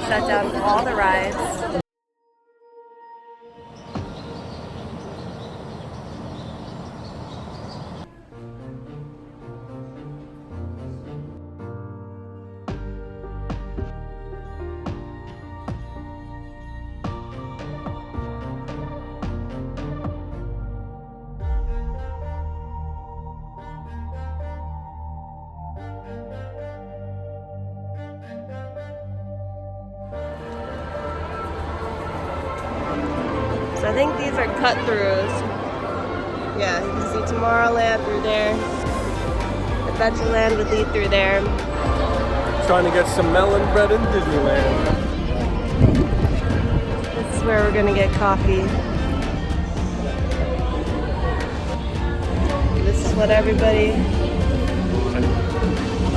shut down all the rides. I think these are cut-throughs. Yeah, you can see Tomorrowland through there. Adventureland would lead through there. Trying to get some melon bread in Disneyland. This is where we're gonna get coffee. This is what everybody...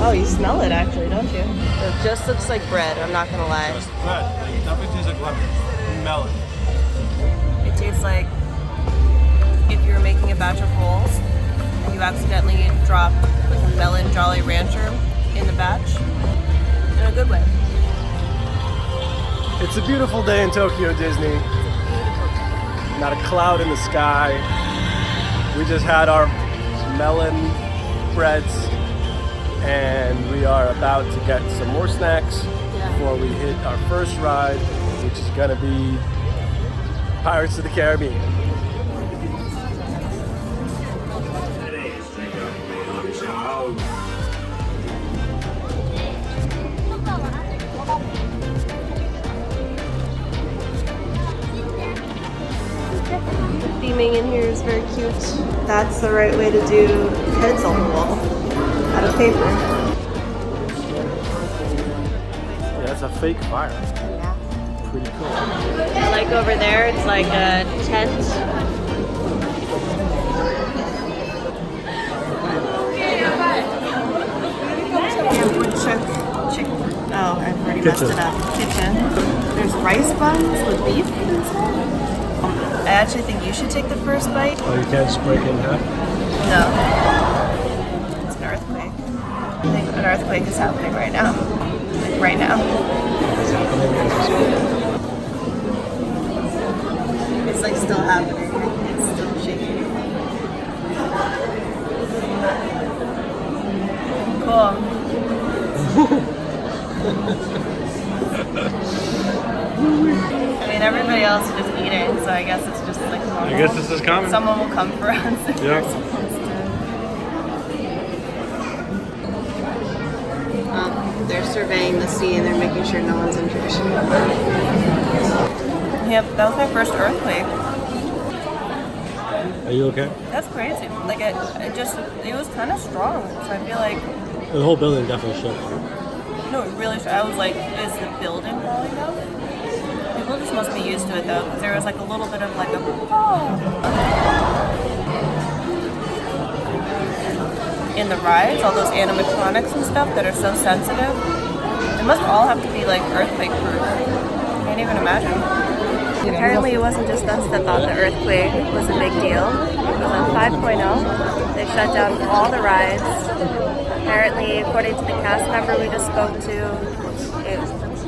Oh, you smell it actually, don't you? It just looks like bread, I'm not gonna lie. Just bread. Nothing tastes like lemon. Melon. It tastes like if you were making a batch of rolls and you accidentally dropped like a melon Jolly Rancher in the batch, in a good way. It's a beautiful day in Tokyo Disney. Not a cloud in the sky. We just had our melon breads and we are about to get some more snacks before we hit our first ride, which is gonna be Pirates of the Caribbean. The theming in here is very cute. That's the right way to do heads on the wall out of paper. Yeah, that's a fake fire. Pretty cool. Like over there, it's like a tent. Oh, I've already messed it up. Kitchen. There's rice buns with beef inside. I actually think you should take the first bite. Oh, you can't just break it in half? No. It's an earthquake. I think an earthquake is happening right now. Right now. It's happening as we speak. It's like still happening. It's still shaking. Cool. I mean, everybody else is just eating, so I guess it's just like normal. I guess this is common. Someone will come for us if Yeah. we're supposed to. They're surveying the sea and they're making sure no one's in trouble. Yep, that was my first earthquake. Are you okay? That's crazy. Like it was kind of strong. So I feel like The whole building definitely shook. no, it really. I was like, is the building falling down? People just must be used to it though, because there was like a little bit of like a in the rides, all those animatronics and stuff that are so sensitive. It must all have to be like earthquake proof. I can't even imagine. Apparently it wasn't just us that thought the earthquake was a big deal. It was on 5.0. They shut down all the rides. Apparently, according to the cast member we just spoke to,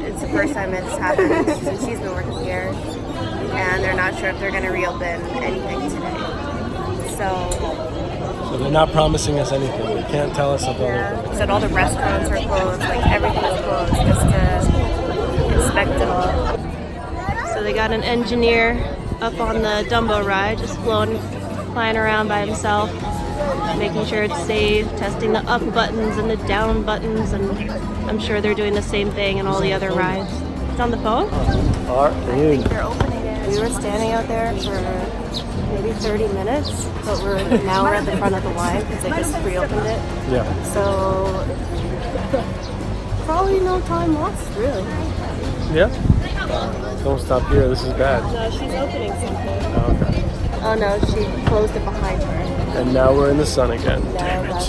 it's the first time it's happened since she's been working here. And they're not sure if they're going to reopen anything today. So they're not promising us anything. They can't tell us about it. said all the restaurants are closed, like everything's closed just to inspect it all. So they got an engineer up on the Dumbo ride, just flying around by himself, making sure it's safe, testing the up buttons and the down buttons, and I'm sure they're doing the same thing in all the other rides. It's on the phone? I think they're opening it. We were standing out there for maybe 30 minutes, but now we're at the front of the line because they just reopened it. Yeah. So probably no time lost, really. Yeah? Don't stop here. This is bad. No, she's opening something. Oh, okay. Oh no, she closed it behind her. And now we're in the sun again. Damn it.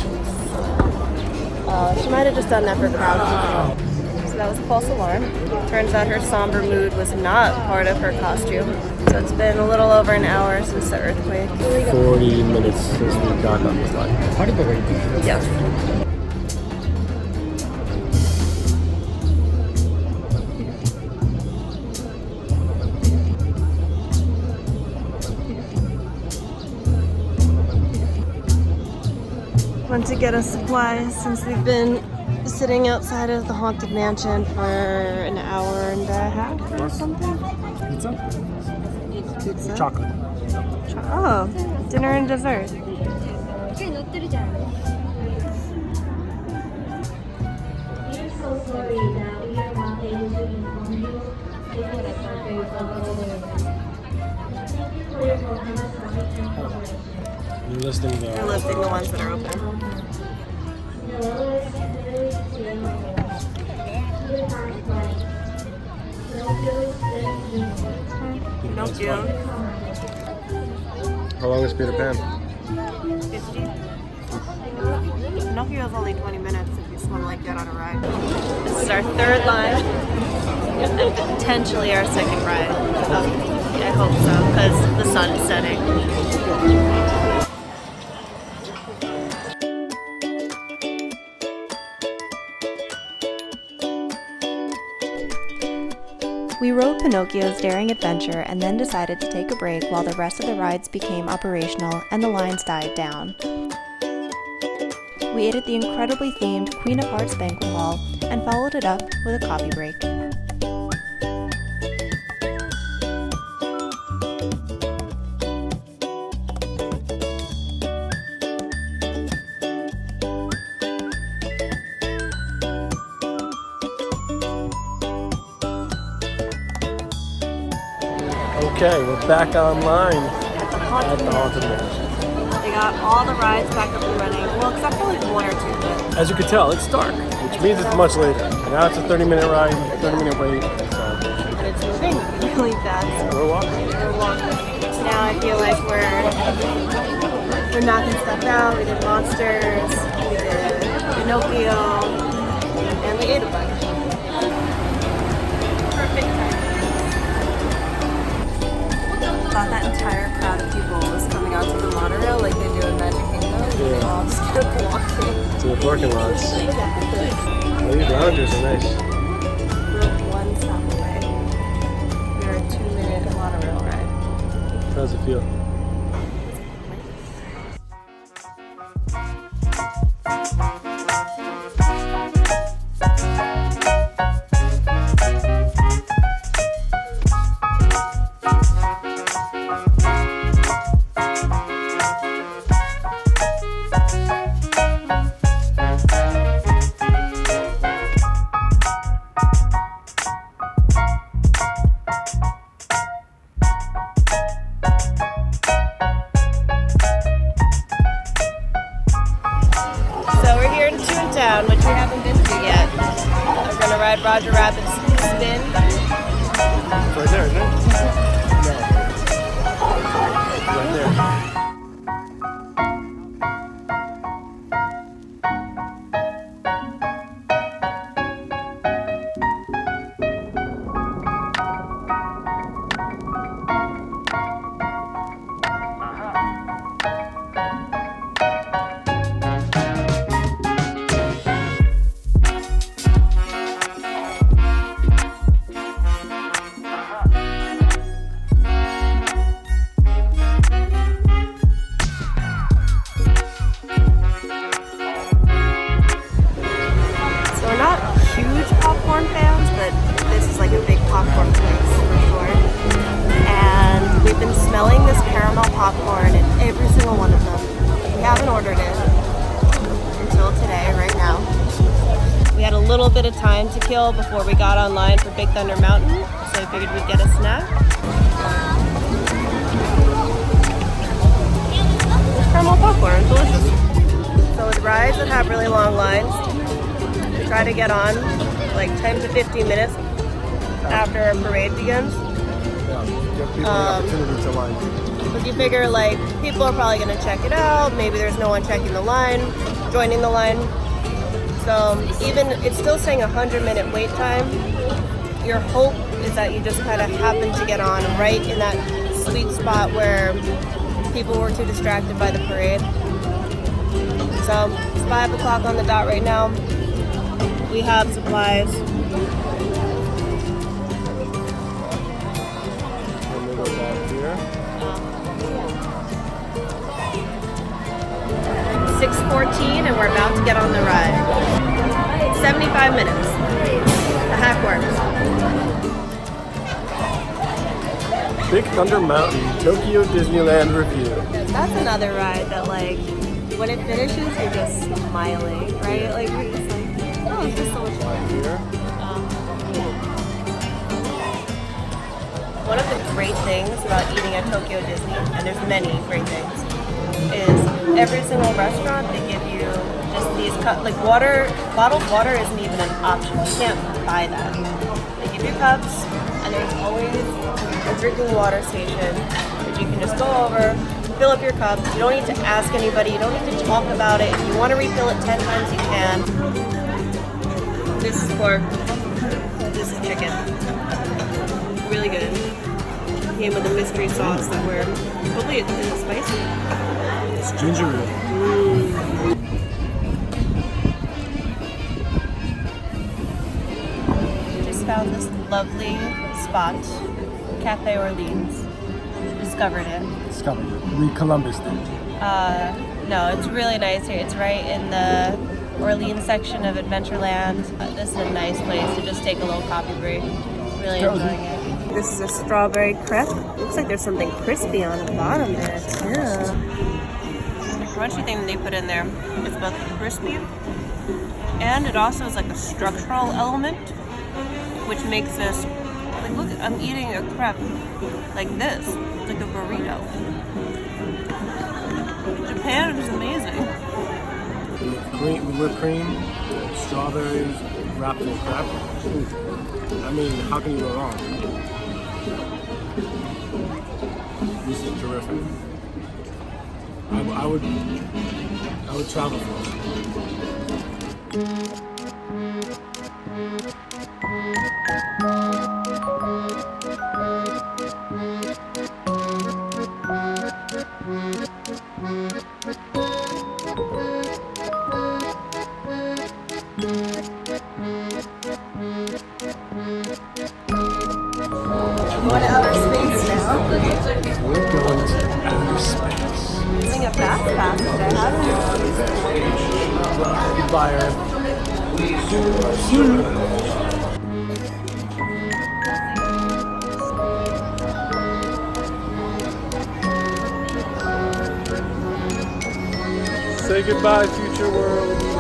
She might have just done that for crowd control. So that was a false alarm. Turns out her somber mood was not part of her costume. So it's been a little over an hour since the earthquake. 40 minutes since we got on this line. Yeah. around to get us supplies since we've been sitting outside of the Haunted Mansion for an hour and a half or something. Pizza? Pizza? Chocolate. Oh, dinner and dessert. You're listing They're listing the ones that are open. Pinocchio. How long is Peter Pan? 50. Pinocchio is only 20 minutes if you just want to like get on a ride. This is our third line and potentially our second ride. I hope so because the sun is setting. We rode Pinocchio's daring adventure and then decided to take a break while the rest of the rides became operational and the lines died down. We ate at the incredibly themed Queen of Hearts banquet hall and followed it up with a coffee break. Okay, we're back online At the at the Haunted Mansion. They got all the rides back up and running. Well, except for like one or two. But As you can tell, it's dark, which means it's much later. Now it's a 30-minute ride, 30-minute wait. So and it's moving really fast. we're walking. We're walking. Now I feel like we're knocking stuff out. We did Monsters, we did Pinocchio, and we ate a bunch. Perfect time. Thought that entire crowd of people was coming out to the monorail like they do in Magic Kingdom. They all just kept walking. To the parking lots. Oh, these loungers are nice. We're one stop away. We're a 2-minute monorail ride. How's it feel? Which we haven't been to yet. We're gonna ride Roger Rabbit's spin. It's right there, isn't it? No. Right there. Popcorn fans, but this is like a big popcorn place for sure. And we've been smelling this caramel popcorn in every single one of them. We haven't ordered it until today, right now. We had a little bit of time to kill before we got online for Big Thunder Mountain, so I figured we'd get a snack. This caramel popcorn, delicious. So with rides that have really long lines, try to get on like 10 to 15 minutes after a parade begins. Yeah, give people the opportunity to line. Because you figure like people are probably going to check it out. Maybe there's no one checking the line, joining the line. So even it's still saying 100-minute wait time. Your hope is that you just kind of happen to get on right in that sweet spot where people were too distracted by the parade. So it's 5 o'clock on the dot right now. We have supplies. 6:14 and we're about to get on the ride. 75 minutes. The hack works. Big Thunder Mountain, Tokyo Disneyland review. That's another ride that, like, when it finishes, you're just smiling, right? Like, you're just like, oh, it's just so much fun. Here. One of the great things about eating at Tokyo Disney, and there's many great things, is every single restaurant they give you just these like water. Bottled water isn't even an option. You can't buy that. They give you cups, and there's always a drinking water station that you can just go over, fill up your cup. You don't need to ask anybody. You don't need to talk about it. If you want to refill it 10 times, you can. This is pork. This is chicken. Really good. Came with a mystery sauce that we're hopefully it's spicy. It's ginger ale. Just found this lovely spot, Cafe Orleans. Discovered it. We Columbus did. No, it's really nice here. It's right in the Orleans section of Adventureland. This is a nice place to just take a little coffee break. Really enjoying it. This is a strawberry crepe. Looks like there's something crispy on the bottom there too. The crunchy thing they put in there is both crispy and it also is like a structural element, which makes this like, look, I'm eating a crepe like this. It's like a burrito. Japan is amazing. Whipped cream, strawberries, wrapped in crepe. I mean, how can you go wrong? This is terrific. I would travel for it. Going to outer space now. We're going to outer space. Using a fast pass that I have. Goodbye, Earth. Say goodbye, future world.